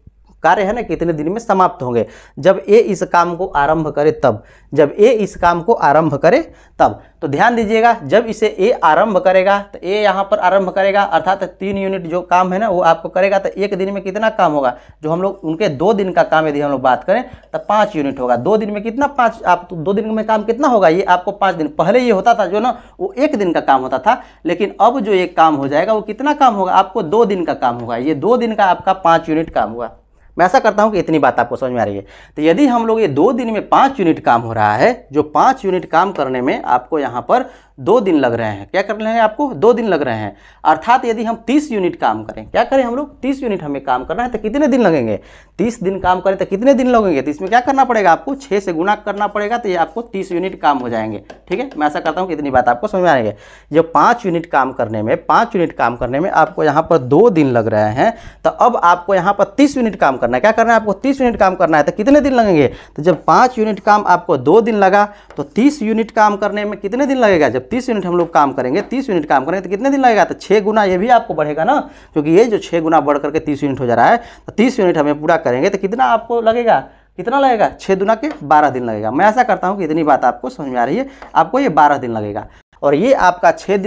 कार्य है ना कितने दिन में समाप्त होंगे। जब ए इस काम को आरंभ करे तब, जब ए इस काम को आरंभ करे तब। तो ध्यान दीजिएगा, जब इसे ए आरंभ करेगा तो ए यहाँ पर आरंभ करेगा, अर्थात 3 यूनिट जो काम है ना वो आपको करेगा, तो एक दिन में कितना काम होगा। जो हम लोग उनके 2 दिन का काम यदि हम लोग बात करें तो 5 यूनिट होगा। 2 दिन में कितना, 5, आप 2 दिन में काम कितना होगा, ये आपको 5 दिन। पहले ये होता था जो ना वो 1 दिन का काम होता था, लेकिन अब जो एक काम हो जाएगा वो कितना काम होगा, आपको 2 दिन का काम होगा। ये 2 दिन का आपका 5 यूनिट काम हुआ। मैं ऐसा करता हूं कि इतनी बात आपको समझ में आ रही है। तो यदि हम लोग ये 2 दिन में 5 यूनिट काम हो रहा है, जो 5 यूनिट काम करने में आपको यहाँ पर 2 दिन लग रहे हैं, क्या कर रहे हैं, आपको 2 दिन लग रहे हैं। अर्थात यदि हम 30 यूनिट काम करें, क्या करें हम लोग, 30 यूनिट हमें काम करना है तो कितने दिन लगेंगे, 30 दिन काम करें तो कितने दिन लगेंगे। तो इसमें क्या करना पड़ेगा, आपको 6 से गुणा करना पड़ेगा, तो ये आपको 30 यूनिट काम हो जाएंगे। ठीक है, मैं ऐसा करता हूँ कि इतनी बात आपको समझ में आ रही है। जब 5 यूनिट काम करने में, 5 यूनिट काम करने में आपको यहाँ पर 2 दिन लग रहे हैं, तो अब आपको यहाँ पर 30 यूनिट काम करना है। क्या करना है, आपको 30 यूनिट काम करना है, तो कितने दिन लगेंगे। तो जब 5 यूनिट काम आपको 2 दिन लगा, तो 30 यूनिट काम करने में कितने दिन लगेगा। जब 30 यूनिट हम लोग काम करेंगे, 30 यूनिट काम करेंगे तो कितने दिन लगेगा, तो 6 गुना ये भी आपको बढ़ेगा ना, क्योंकि ये जो 6 गुना बढ़ करके 30 यूनिट हो जा रहा है। तो 30 यूनिट हमें पूरा करेंगे तो कितना आपको लगेगा, कितना लगेगा, 6 दुना के 12 दिन लगेगा। मैं ऐसा करता हूं कि इतनी बात आपको समझ में आ रही है, आपको ये 12 दिन लगेगा। और ये आपका 6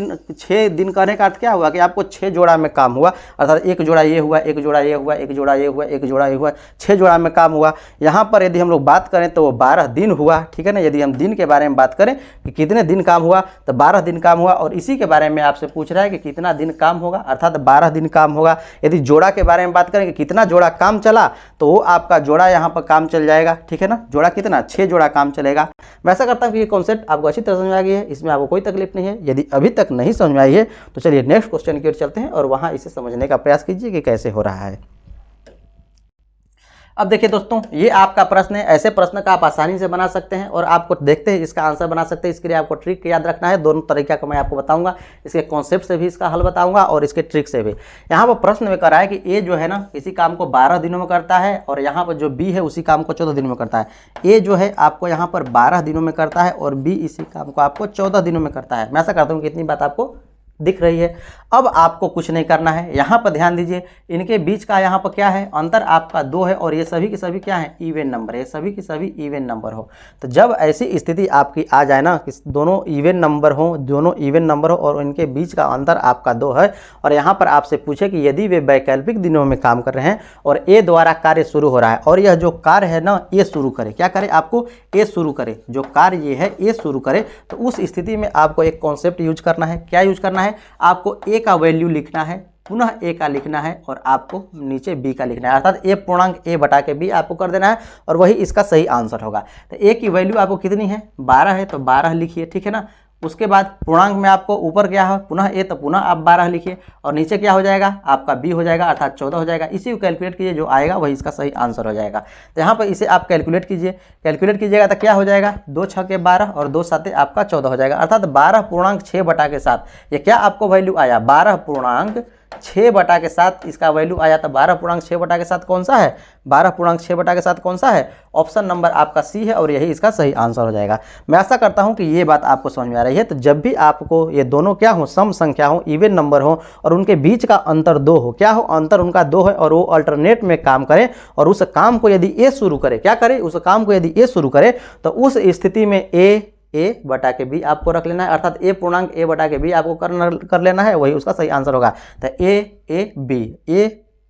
दिन करने का अर्थ क्या हुआ कि आपको 6 जोड़ा में काम हुआ, अर्थात 1 जोड़ा ये हुआ, 1 जोड़ा ये हुआ, 1 जोड़ा ये हुआ, 1 जोड़ा ये हुआ, 6 जोड़ा में काम हुआ। यहाँ पर यदि हम लोग बात करें तो वो 12 दिन हुआ। ठीक है ना, यदि हम दिन के बारे में बात करें कि कितने दिन काम हुआ, तो 12 दिन काम हुआ। और इसी के बारे में आपसे पूछ रहा है कि कितना दिन काम होगा, अर्थात 12 दिन काम होगा। यदि जोड़ा के बारे में बात करें कि कितना जोड़ा काम चला, तो वो आपका जोड़ा यहाँ पर काम चल जाएगा। ठीक है ना, जोड़ा कितना, 6 जोड़ा काम चलेगा। मैं ऐसा करता हूँ कि ये कॉन्सेप्ट आपको अच्छी तरह समझ में आ गई है, इसमें आपको कोई तकलीफ नहीं है। यदि अभी तक नहीं समझ में आई है तो चलिए नेक्स्ट क्वेश्चन की ओर चलते हैं और वहां इसे समझने का प्रयास कीजिए कि कैसे हो रहा है। अब देखिए दोस्तों, ये आपका प्रश्न है। ऐसे प्रश्न का आप आसानी से बना सकते हैं और आपको देखते हैं इसका आंसर बना सकते हैं। इसके लिए आपको ट्रिक याद रखना है। दोनों तरीका का मैं आपको बताऊंगा, इसके कॉन्सेप्ट से भी इसका हल बताऊंगा और इसके ट्रिक से भी। यहाँ पर प्रश्न में करा है कि ए जो है ना किसी काम को 12 दिनों में करता है और यहाँ पर जो बी है उसी काम को 14 दिनों में करता है। ए जो है आपको यहाँ पर 12 दिनों में करता है और बी इसी काम को आपको 14 दिनों में करता है। मैं ऐसा करता हूँ कि इतनी बात आपको दिख रही है। अब आपको कुछ नहीं करना है। यहाँ पर ध्यान दीजिए, इनके बीच का यहाँ पर क्या है, अंतर आपका 2 है और ये सभी के सभी क्या है, इवन नंबर है। ये सभी की सभी इवन नंबर हो। तो जब ऐसी स्थिति आपकी आ जाए ना कि दोनों इवन नंबर हो, दोनों इवन नंबर हो और इनके बीच का अंतर आपका 2 है और यहाँ पर आपसे पूछे कि यदि वे वैकल्पिक दिनों में काम कर रहे हैं और ए द्वारा कार्य शुरू हो रहा है और यह जो कार्य है ना ए शुरू करे, क्या करे, आपको ए शुरू करे, जो कार्य ये है ए शुरू करे, तो उस स्थिति में आपको एक कॉन्सेप्ट यूज करना है। क्या यूज करना है, आपको ए का वैल्यू लिखना है, पुनः ए का लिखना है और आपको नीचे बी का लिखना है, अर्थात ए पूर्णांक ए बटा के बी आपको कर देना है और वही इसका सही आंसर होगा। तो ए की वैल्यू आपको कितनी है, 12 है, तो 12 लिखिए। ठीक है ना, उसके बाद पूर्णांक में आपको ऊपर क्या है, पुनः ए, तो पुनः आप 12 लिखिए और नीचे क्या हो जाएगा, आपका बी हो जाएगा, अर्थात 14 हो जाएगा। इसी को कैलकुलेट कीजिए, जो आएगा वही इसका सही आंसर हो जाएगा। तो यहाँ पर इसे आप कैलकुलेट कीजिए, कैलकुलेट कीजिएगा तो क्या हो जाएगा, 2 छके 12 और 2 साते आपका 14 हो जाएगा, अर्थात 12 पूर्णांक 6 बटा के 7। ये क्या आपको वैल्यू आया, 12 पूर्णांक 6 बटा के 7 इसका वैल्यू आया। तो 12 पूर्णांक 6 बटा के 7 कौन सा है, 12 पूर्णांक 6 बटा के 7 कौन सा है, ऑप्शन नंबर आपका सी है और यही इसका सही आंसर हो जाएगा। मैं आशा करता हूं कि ये बात आपको समझ में आ रही है। तो जब भी आपको ये दोनों क्या हो, सम संख्या हो, इवन नंबर हो और उनके बीच का अंतर 2 हो, क्या हो, अंतर उनका 2 है और वो अल्टरनेट में काम करें और उस काम को यदि ए शुरू करे, क्या करे, उस काम को यदि ए शुरू करे, तो उस स्थिति में ए बटा के बी आपको रख लेना है, अर्थात ए पूर्णांक ए बटा के बी आपको कर लेना है, वही उसका सही आंसर होगा। तो ए बी,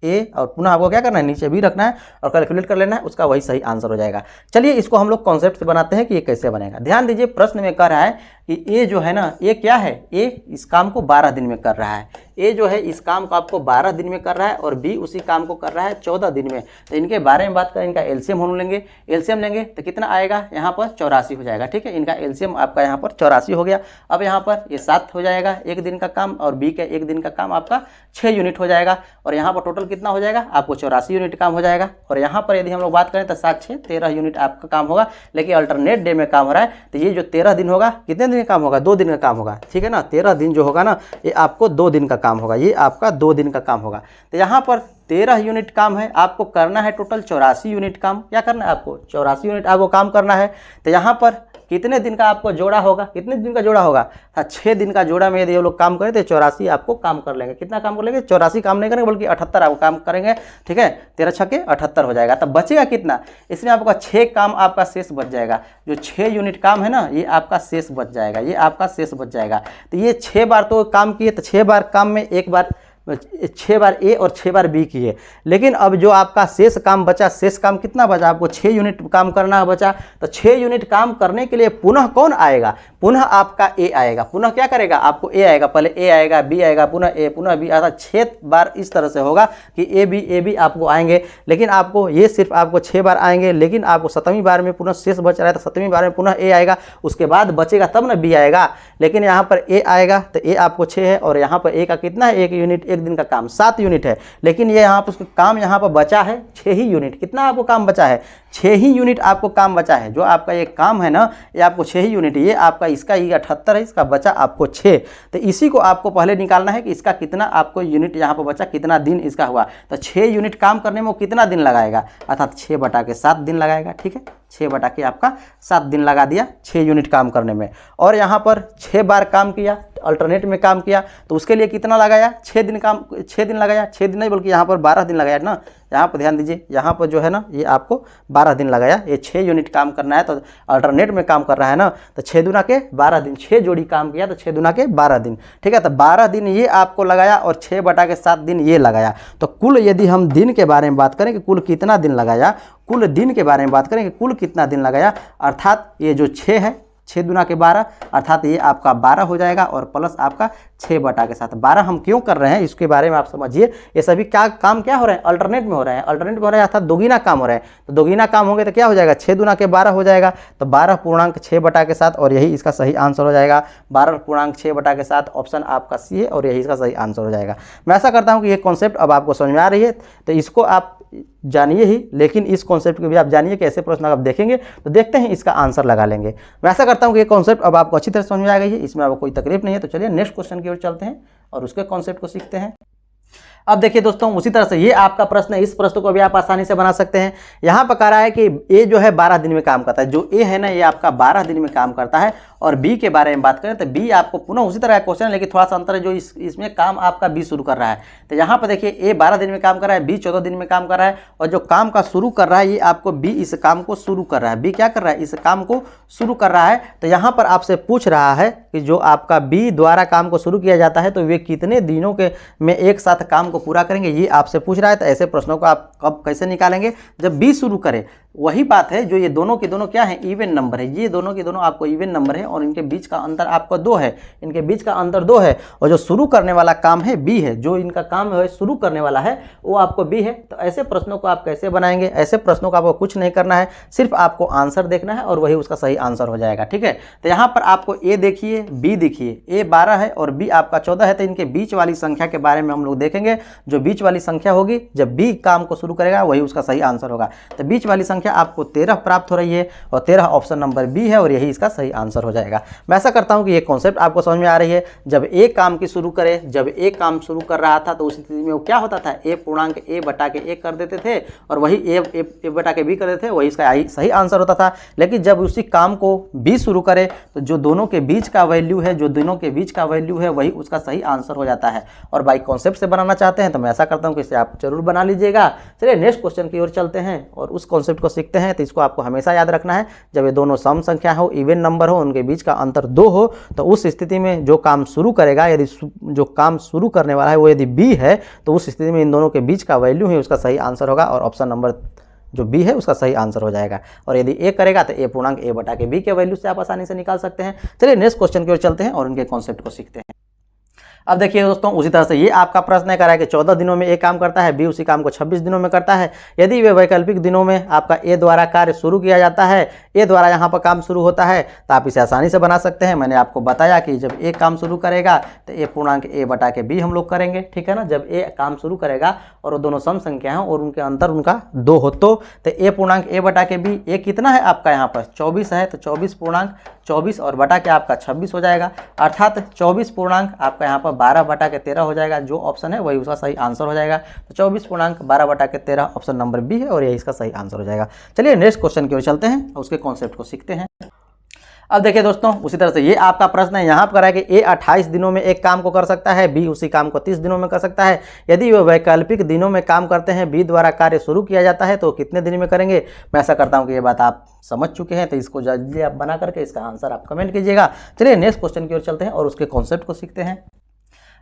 ए और पुनः आपको क्या करना है, नीचे बी रखना है और कैलकुलेट कर लेना है, उसका वही सही आंसर हो जाएगा। चलिए इसको हम लोग कॉन्सेप्ट से बनाते हैं कि ये कैसे बनेगा। ध्यान दीजिए, प्रश्न में कह रहा है कि ए जो है ना, ए क्या है, ए इस काम को 12 दिन में कर रहा है। ए जो है इस काम को आपको 12 दिन में कर रहा है और बी उसी काम को कर रहा है 14 दिन में। तो इनके बारे में बात करें, इनका एलसीएम हम लेंगे, एलसीएम लेंगे तो कितना आएगा, यहाँ पर 84 हो जाएगा। ठीक है, इनका एलसीएम आपका यहाँ पर 84 हो गया। अब यहाँ पर ये 7 हो जाएगा 1 दिन का काम और बी का 1 दिन का काम आपका 6 यूनिट हो जाएगा और यहाँ पर टोटल कितना हो जाएगा, आपको 84 यूनिट काम हो जाएगा। और यहाँ पर यदि हम लोग बात करें तो 7 6 13 यूनिट आपका काम होगा, लेकिन अल्टरनेट डे में काम हो रहा है। तो ये जो 13 दिन होगा, कितने दिन दिन का काम होगा, 2 दिन का काम होगा, ठीक है ना। 13 दिन जो होगा ना ये आपको 2 दिन का काम होगा, ये आपका 2 दिन का काम होगा। तो यहाँ पर 13 यूनिट काम है, आपको करना है टोटल 84 यूनिट काम। क्या करना है आपको? 84 यूनिट आपको काम करना है। तो यहाँ पर कितने दिन का आपको जोड़ा होगा? कितने दिन का जोड़ा होगा? 6 दिन का जोड़ा में यदि ये लोग काम करें तो 84 आपको काम कर लेंगे। कितना काम कर लेंगे? 84 काम नहीं करेंगे बल्कि 78 आपको काम करेंगे, ठीक है। 13 छक्के 78 हो जाएगा। तब बचेगा कितना? इसमें आपका 6 काम आपका शेष बच जाएगा। जो 6 यूनिट काम है ना ये आपका शेष बच जाएगा, ये आपका शेष बच जाएगा। तो ये 6 बार तो काम किए, तो 6 बार काम में एक बार 6 बार ए और 6 बार बी किए। लेकिन अब जो आपका शेष काम बचा, शेष काम कितना बचा? आपको 6 यूनिट काम करना बचा। तो 6 यूनिट काम करने के लिए पुनः कौन आएगा? पुनः आपका ए आएगा। पुनः क्या करेगा? आपको ए आएगा, पहले ए आएगा, बी आएगा, पुनः ए, पुनः बी, अर्थात 6 बार इस तरह से होगा कि ए बी आपको आएंगे। लेकिन आपको ये सिर्फ आपको 6 बार आएंगे, लेकिन आपको 7वीं बार में पुनः शेष बच रहा है तो 7वीं बार में पुनः ए आएगा, उसके बाद बचेगा तब ना बी आएगा। लेकिन यहाँ पर ए आएगा तो ए आपको 6 है और यहाँ पर ए का कितना है? 1 यूनिट, 1 दिन का काम 7 यूनिट है। लेकिन ये यहाँ पर उसका काम यहाँ पर बचा है 6 ही यूनिट। कितना आपको काम बचा है? 6 ही यूनिट आपको काम बचा है। जो आपका ये काम है ना ये आपको 6 ही यूनिट, ये आपका इसका ये 78 है, इसका बचा आपको 6। तो इसी को आपको पहले निकालना है कि इसका कितना आपको यूनिट यहाँ पर बचा, कितना दिन इसका हुआ। तो 6 यूनिट काम करने में वो कितना दिन लगाएगा? अर्थात 6/7 दिन लगाएगा, ठीक है। 6 आपका 7 दिन लगा दिया 6 यूनिट काम करने में। और यहाँ पर 6 बार काम किया, अल्टरनेट में काम किया, तो उसके लिए कितना लगाया? 6 दिन काम, 6 दिन लगाया, 6 दिन नहीं बल्कि यहाँ पर 12 दिन लगाया ना। यहाँ पर ध्यान दीजिए, यहाँ पर जो है ना ये आपको 12 दिन लगाया। ये 6 यूनिट काम करना है तो अल्टरनेट में काम कर रहा है ना, तो 6 दूना के 12 दिन, 6 जोड़ी काम किया तो 6 दूना के 12 दिन, ठीक है। तो 12 दिन ये आपको लगाया और 6/7 दिन ये लगाया। तो कुल यदि हम दिन के बारे में बात करें कि कुल कितना दिन लगाया, कुल दिन के बारे में बात करें कि कुल कितना दिन लगाया, अर्थात ये जो 6 है, 6 दूना के 12, अर्थात ये आपका 12 हो जाएगा और प्लस आपका 6/7। 12 हम क्यों कर रहे हैं इसके बारे में आप समझिए। ये सभी क्या काम क्या हो रहे हैं? अल्टरनेट में हो रहे हैं, अल्टरनेट में हो रहे हैं, अर्थात दोगुना काम हो रहे हैं। तो दोगुना काम होंगे तो क्या हो जाएगा? 6 दूना के 12 हो जाएगा। तो 12.6/7 और यही इसका सही आंसर हो जाएगा। 12.6/7 ऑप्शन आपका सी है और यही इसका सही आंसर हो जाएगा। मैं ऐसा करता हूँ कि ये कॉन्सेप्ट अब आपको समझ में आ रही है, तो इसको आप जानिए ही, लेकिन इस कॉन्सेप्ट को भी आप जानिए कि ऐसे प्रश्न आप देखेंगे तो देखते हैं इसका आंसर लगा लेंगे। मैं ऐसा करता हूं कि ये कॉन्सेप्ट अब आपको अच्छी तरह समझ में आ गई है, इसमें आपको कोई तकलीफ नहीं है। तो चलिए नेक्स्ट क्वेश्चन की ओर चलते हैं और उसके कॉन्सेप्ट को सीखते हैं। अब देखिए दोस्तों, उसी तरह से ये आपका प्रश्न है, इस प्रश्न को भी आप आसानी से बना सकते हैं। यहाँ पर कह रहा है कि ए जो है 12 दिन में काम करता है। जो ए है ना ये आपका 12 दिन में काम करता है। और बी के बारे में बात करें तो बी आपको पुनः उसी तरह का क्वेश्चन है, लेकिन थोड़ा सा अंतर है, जो इसमें काम आपका बी शुरू कर रहा है। तो यहाँ पर देखिए ए 12 दिन में काम कर रहा है, बी 14 दिन में काम कर रहा है। और जो काम का शुरू कर रहा है ये आपको बी इस काम को शुरू कर रहा है। बी क्या कर रहा है? इस काम को शुरू कर रहा है। तो यहाँ पर आपसे पूछ रहा है कि जो आपका बी द्वारा काम को शुरू किया जाता है तो वे कितने दिनों के में एक साथ काम को पूरा करेंगे, ये आपसे पूछ रहा है। तो ऐसे प्रश्नों को आप कब कैसे निकालेंगे? जब बी शुरू करे। वही बात है, जो ये दोनों के दोनों क्या है? इवन नंबर है। ये दोनों के दोनों आपको इवन नंबर है और इनके बीच का अंतर आपका 2 है। इनके बीच का अंतर 2 है और जो शुरू करने वाला काम है बी है। जो इनका काम है शुरू करने वाला है वो आपको बी है। तो ऐसे प्रश्नों को आप कैसे बनाएंगे? ऐसे प्रश्नों को आपको कुछ नहीं करना है, सिर्फ आपको आंसर देखना है और वही उसका सही आंसर हो जाएगा, ठीक है। तो यहाँ पर आपको ए देखिए, बी देखिए। ए 12 है और बी आपका 14 है। तो इनके बीच वाली संख्या के बारे में हम लोग देखेंगे। जो बीच वाली संख्या होगी, जब बी काम को शुरू करेगा वही उसका सही आंसर होगा। तो बीच वाली संख्या आपको 13 प्राप्त हो रही है और 13 ऑप्शन नंबर बी है और यही इसका सही आंसर हो जाएगा। मैं ऐसा करता हूं कि ये कॉन्सेप्ट आपको समझ में आ रही है। जब ए काम की शुरू करे, जब ए काम शुरू कर रहा था तो उस स्थिति में वो क्या होता था? ए पूर्णांक ए बटा के ए कर देते थे और वही ए बटा के बी कर देते थे, वही इसका सही आंसर होता था। लेकिन जब उसी काम को बी शुरू करे तो जो दोनों के बीच का वैल्यू है, जो दोनों के बीच का वैल्यू है वही उसका सही आंसर हो जाता है। और बाई कॉन्सेप्ट से बनाना चाहते हैं तो मैं ऐसा करता हूं कि इसे आप जरूर बना लीजिएगा। चलिए नेक्स्ट क्वेश्चन की ओर चलते हैं और उस कॉन्सेप्ट को सीखते हैं। तो इसको आपको हमेशा याद रखना है, जब ये दोनों सम संख्या हो, इवन नंबर हो, उनके बीच का अंतर 2 हो, तो उस स्थिति में जो काम शुरू करेगा, यदि जो काम शुरू करने वाला है वो यदि बी है तो उस स्थिति में इन दोनों के बीच का वैल्यू है उसका सही आंसर होगा और ऑप्शन नंबर जो बी है उसका सही आंसर हो जाएगा। और यदि ए करेगा तो ए पूर्णांक ए बटा के बी के वैल्यू से आप आसानी से निकाल सकते हैं। चलिए नेक्स्ट क्वेश्चन की ओर चलते हैं और उनके कॉन्सेप्ट को सीखते हैं। अब देखिए दोस्तों, उसी तरह से ये आपका प्रश्न है, कह रहा है कि 14 दिनों में ए काम करता है, बी उसी काम को 26 दिनों में करता है। यदि वे वैकल्पिक दिनों में आपका ए द्वारा कार्य शुरू किया जाता है, ए द्वारा यहाँ पर काम शुरू होता है, तो आप इसे आसानी से बना सकते हैं। मैंने आपको बताया कि जब ए काम शुरू करेगा तो ए पूर्णांक ए बटा के बी हम लोग करेंगे, ठीक है ना। जब ए काम शुरू करेगा और वो दोनों सम संख्या हैं और उनके अंतर उनका 2 हो तो ए पूर्णांक ए बटा के बी, ए कितना है आपका यहाँ पर 24 है, तो 24 पूर्णांक 24 और बटा के आपका 26 हो जाएगा, अर्थात 24 पूर्णांक आपका यहाँ पर 12 बटा के 13 हो जाएगा। जो ऑप्शन है वही उसका सही आंसर हो जाएगा। तो 24 पूर्णांक 12 बटा के 13 ऑप्शन नंबर बी है और यही इसका सही आंसर हो जाएगा। चलिए नेक्स्ट क्वेश्चन की ओर चलते हैं और उसके कॉन्सेप्ट को सीखते हैं। अब देखिए दोस्तों, उसी तरह से ये आपका प्रश्न है, यहाँ पर कह रहा है कि ए 28 दिनों में एक काम को कर सकता है, बी उसी काम को 30 दिनों में कर सकता है। यदि वे वैकल्पिक दिनों में काम करते हैं, बी द्वारा कार्य शुरू किया जाता है, तो कितने दिन में करेंगे। मैं ऐसा करता हूँ कि ये बात आप समझ चुके हैं, तो इसको जल्दी आप बना करके इसका आंसर आप कमेंट कीजिएगा। चलिए नेक्स्ट क्वेश्चन की ओर चलते हैं और उसके कॉन्सेप्ट को सीखते हैं।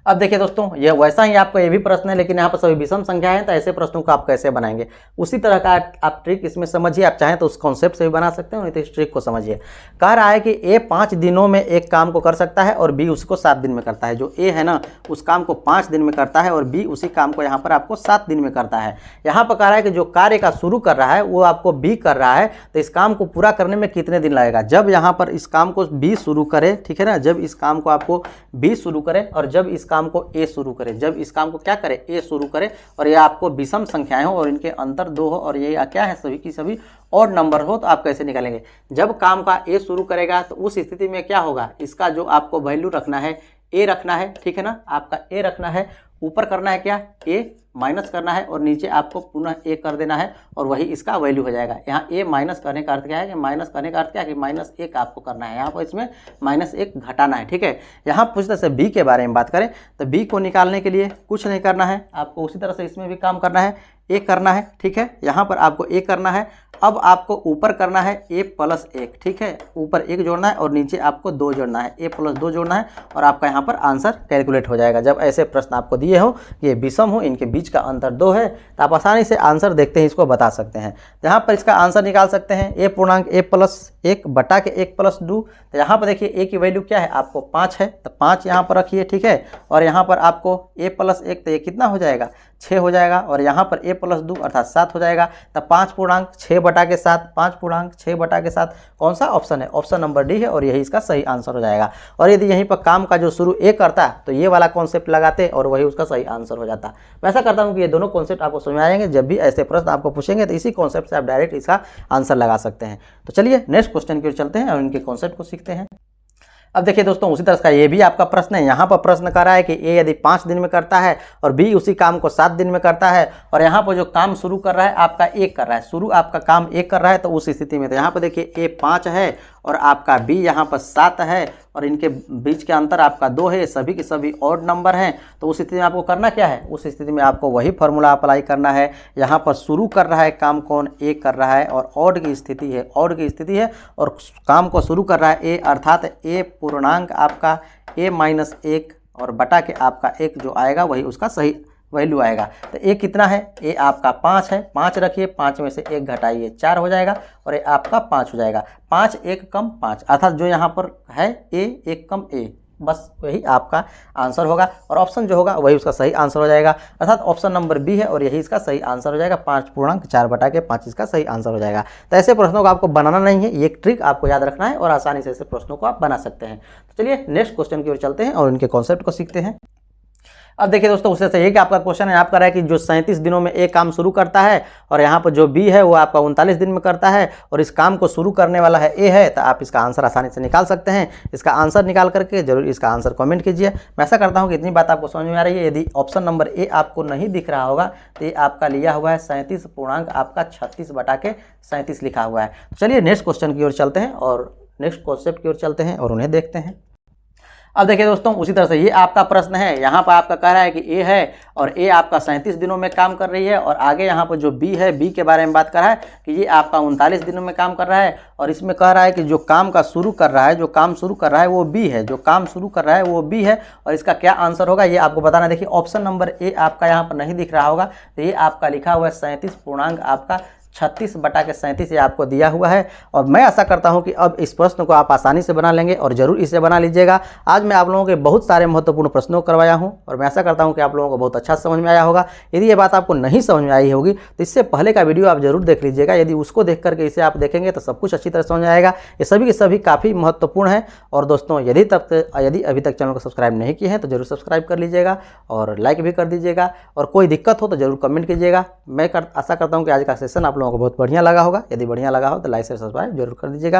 अब देखिए दोस्तों, यह वैसा ही आपका ये भी प्रश्न है, लेकिन यहाँ पर सभी विषम संख्या है, तो ऐसे प्रश्नों को आप कैसे बनाएंगे उसी तरह का आप ट्रिक इसमें समझिए। आप चाहें तो उस कॉन्सेप्ट से भी बना सकते हैं, नहीं तो इस ट्रिक को समझिए। कह रहा है कि ए 5 दिनों में एक काम को कर सकता है और बी उसको 7 दिन में करता है। जो ए है ना, उस काम को 5 दिन में करता है और बी उसी काम को यहाँ पर आपको 7 दिन में करता है। यहाँ पर कह रहा है कि जो कार्य का शुरू कर रहा है वो आपको बी कर रहा है, तो इस काम को पूरा करने में कितने दिन लगेगा। जब यहाँ पर इस काम को बी शुरू करे, ठीक है ना, जब इस काम को आपको बी शुरू करे और जब इस काम को ए शुरू करे, जब इस काम को क्या करे ए शुरू करे, और ये आपको विषम संख्याएं हो और इनके अंतर 2 हो और ये क्या है सभी की सभी ऑड नंबर हो, तो आप कैसे निकालेंगे। जब काम का ए शुरू करेगा तो उस स्थिति में क्या होगा, इसका जो आपको वैल्यू रखना है ए रखना है, ठीक है ना, आपका ए रखना है, ऊपर करना है क्या ए माइनस करना है और नीचे आपको पुनः ए कर देना है और वही इसका वैल्यू हो जाएगा। यहाँ ए माइनस करने का अर्थ क्या है कि माइनस करने का अर्थ क्या है कि -1 आपको करना है, यहाँ पर इसमें -1 घटाना है, ठीक है। यहाँ पूछते से बी के बारे में बात करें तो बी को निकालने के लिए कुछ नहीं करना है आपको, उसी तरह से इसमें भी काम करना है, ए करना है, ठीक है। यहाँ पर आपको ए करना है, अब आपको ऊपर करना है a + 1, ठीक है, ऊपर 1 जोड़ना है और नीचे आपको 2 जोड़ना है, a + 2 जोड़ना है और आपका यहाँ पर आंसर कैलकुलेट हो जाएगा। जब ऐसे प्रश्न आपको दिए हो, ये विषम हो, इनके बीच का अंतर 2 है, तो आप आसानी से आंसर देखते ही इसको बता सकते हैं। यहाँ पर इसका आंसर निकाल सकते हैं a पूर्णांक a + 1 बटा के 1 + 2। तो यहाँ पर देखिए a की वैल्यू क्या है आपको 5 है, तो 5 यहाँ पर रखिए, ठीक है, और यहाँ पर आपको a + 1 तो ये कितना हो जाएगा 6 हो जाएगा और यहाँ पर a + 2 अर्थात 7 हो जाएगा। तो 5 पूर्णांक 6 बटा के 7, 5 पूर्णांक 6 बटा के 7 कौन सा ऑप्शन है, ऑप्शन नंबर डी है और यही इसका सही आंसर हो जाएगा। और यदि यहीं पर काम का जो शुरू ए करता तो ये वाला कॉन्सेप्ट लगाते और वही उसका सही आंसर हो जाता। मैं ऐसा करता हूँ कि ये दोनों कॉन्सेप्ट आपको समझ में आ जाएंगे। जब भी ऐसे प्रश्न आपको पूछेंगे तो इसी कॉन्सेप्ट से आप डायरेक्ट इसका आंसर लगा सकते हैं। तो चलिए नेक्स्ट क्वेश्चन की ओर चलते हैं और इनके कॉन्सेप्ट को सीखते हैं। अब देखिए दोस्तों, उसी तरह का ये भी आपका प्रश्न है। यहाँ पर प्रश्न कर रहा है कि ए यदि 5 दिन में करता है और बी उसी काम को 7 दिन में करता है और यहाँ पर जो काम शुरू कर रहा है आपका ए कर रहा है, शुरू आपका काम ए कर रहा है, तो उस स्थिति में तो यहाँ पर देखिए ए 5 है और आपका बी यहाँ पर 7 है और इनके बीच के अंतर आपका 2 है, सभी के सभी ऑड नंबर हैं। तो उस स्थिति में आपको करना क्या है, उस स्थिति में आपको वही फार्मूला अप्लाई करना है। यहाँ पर शुरू कर रहा है काम कौन ए कर रहा है और ऑड की स्थिति है, ऑड की स्थिति है और काम को शुरू कर रहा है ए, अर्थात ए पूर्णांक आपका a - 1 और बटा के आपका 1 जो आएगा वही उसका सही वैल्यू आएगा। तो ए कितना है, ए आपका 5 है, 5 रखिए, 5 में से 1 घटाइए 4 हो जाएगा और ये आपका 5 हो जाएगा। 5 1 कम 5 अर्थात जो यहाँ पर है ए 1 कम ए, बस वही आपका आंसर होगा और ऑप्शन जो होगा वही उसका सही आंसर हो जाएगा, अर्थात ऑप्शन नंबर बी है और यही इसका सही आंसर हो जाएगा। 5 पूर्णांक 4 बटा के 5 इसका सही आंसर हो जाएगा। तो ऐसे प्रश्नों को आपको बनाना नहीं है, ये एक ट्रिक आपको याद रखना है और आसानी से ऐसे प्रश्नों को आप बना सकते हैं। तो चलिए नेक्स्ट क्वेश्चन की ओर चलते हैं और इनके कॉन्सेप्ट को सीखते हैं। अब देखिए दोस्तों, उससे से एक आपका क्वेश्चन है, आप कर रहा है कि जो 37 दिनों में एक काम शुरू करता है और यहाँ पर जो बी है वो आपका 39 दिन में करता है और इस काम को शुरू करने वाला है ए है, तो आप इसका आंसर आसानी से निकाल सकते हैं। इसका आंसर निकाल करके जरूर इसका आंसर कमेंट कीजिए। मैं ऐसा करता हूँ कि इतनी बात आपको समझ में आ रही है। यदि ऑप्शन नंबर ए आपको नहीं दिख रहा होगा तो ये आपका लिया हुआ है 37 पूर्णांक आपका 36 बटा के 37 लिखा हुआ है। चलिए नेक्स्ट क्वेश्चन की ओर चलते हैं और नेक्स्ट कॉन्सेप्ट की ओर चलते हैं और उन्हें देखते हैं। अब देखिए दोस्तों, उसी तरह से ये आपका प्रश्न है। यहाँ पर आपका कह रहा है कि ए है और ए आपका 37 दिनों में काम कर रही है और आगे यहाँ पर जो बी है, बी के बारे में बात कर रहा है कि ये आपका 39 दिनों में काम कर रहा है और इसमें कह रहा है कि जो काम का शुरू कर रहा है, जो काम शुरू कर रहा है वो बी है, जो काम शुरू कर रहा है वो बी है और इसका क्या आंसर होगा ये आपको बताना। देखिए ऑप्शन नंबर ए आपका यहाँ पर नहीं दिख रहा होगा, तो ये आपका लिखा हुआ है 37 पूर्णांक आपका 36/37 ये आपको दिया हुआ है। और मैं आशा करता हूं कि अब इस प्रश्न को आप आसानी से बना लेंगे और ज़रूर इसे बना लीजिएगा। आज मैं आप लोगों के बहुत सारे महत्वपूर्ण प्रश्नों को करवाया हूं और मैं आशा करता हूं कि आप लोगों को बहुत अच्छा समझ में आया होगा। यदि ये बात आपको नहीं समझ में आई होगी तो इससे पहले का वीडियो आप जरूर देख लीजिएगा। यदि उसको देख करके इसे आप देखेंगे तो सब कुछ अच्छी तरह समझ में आएगा। ये सभी के सभी काफ़ी महत्वपूर्ण है। और दोस्तों यदि अभी तक चैनल को सब्सक्राइब नहीं किए हैं तो जरूर सब्सक्राइब कर लीजिएगा और लाइक भी कर दीजिएगा। और कोई दिक्कत हो तो जरूर कमेंट कीजिएगा। मैं आशा करता हूं कि आज का सेशन आप लोगों को बहुत बढ़िया लगा होगा। यदि बढ़िया लगा हो तो लाइक शेयर सब्सक्राइब जरूर कर दीजिएगा।